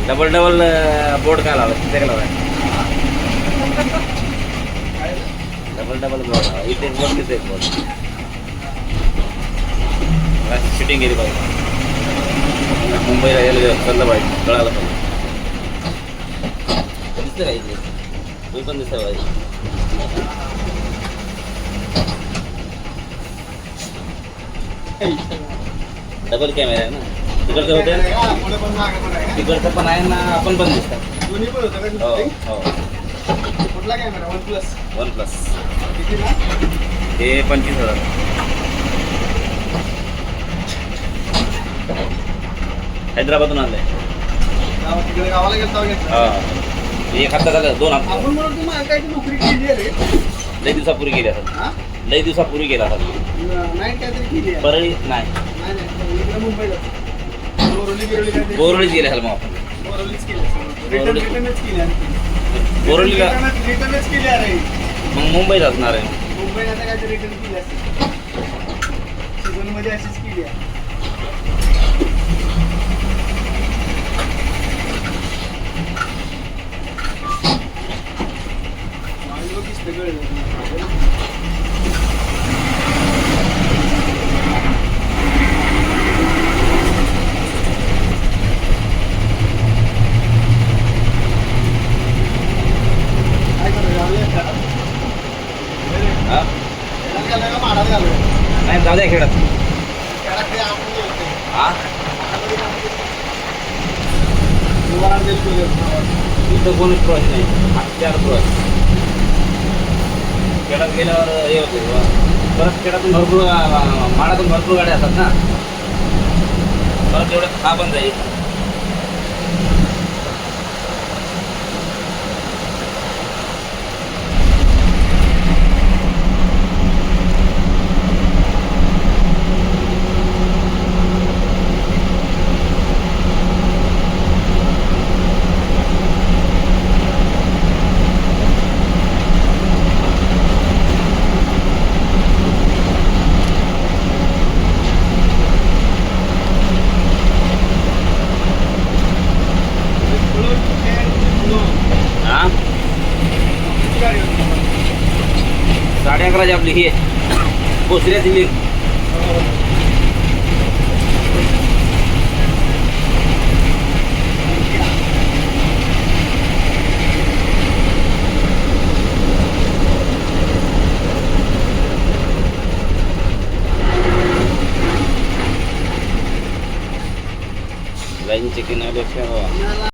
double double board काय लावला तिथे काय लावला डबल डबल बोर्ड इथे एक बोर्ड तिथे एक बोर्ड शूटिंग केली पाहिजे मुंबईला गेलं चाललं पाहिजे कळायला पाहिजे दिसतं काय इथे तुम्ही पण दिसतं पाहिजे डबल कॅमेरा आहे ना तिकडचं होते तिकडचं पण आहे ना आपण पण दिसतात हो हो कुठला कॅमेरा वन प्लस कितीला हे 25,000 हैदराबादून आणलंय तिकडे गावाला गेलो हा एक हप्ता झालं 2 हप्ता आपण म्हणून तुम्हाला काय नोकरी केली आहे रे लई दिवसापूर्वी गेली असेल लई दिवसापूर्वी गेला असेल नाही काहीतरी केली आहे परळी नाही नाही इकडे मुंबईला बोरवली काहीतरी बोरवलीच गेले असेल मग आपण बोरवलीच केली रिटर्नच केली बोरवलीला रिटर्नच केली अरे मग मुंबईत असणार आहे मुंबईला आता काहीतरी रिटर्न केली असेल सीझनमध्ये अशीच केली आहे नाही जाऊ द्या खेळत हा तिथं कोणीच प्रवास नाही 4 प्रवास खेळात गेल्यावर हे होते परत खेळातून भरपूर माडातून भरपूर गाड्या असतात ना परत एवढं हा पण जाईल हा 11:30 आपली ही पोचल्या दिली लाईन चेकिंग आल्यापेक्षा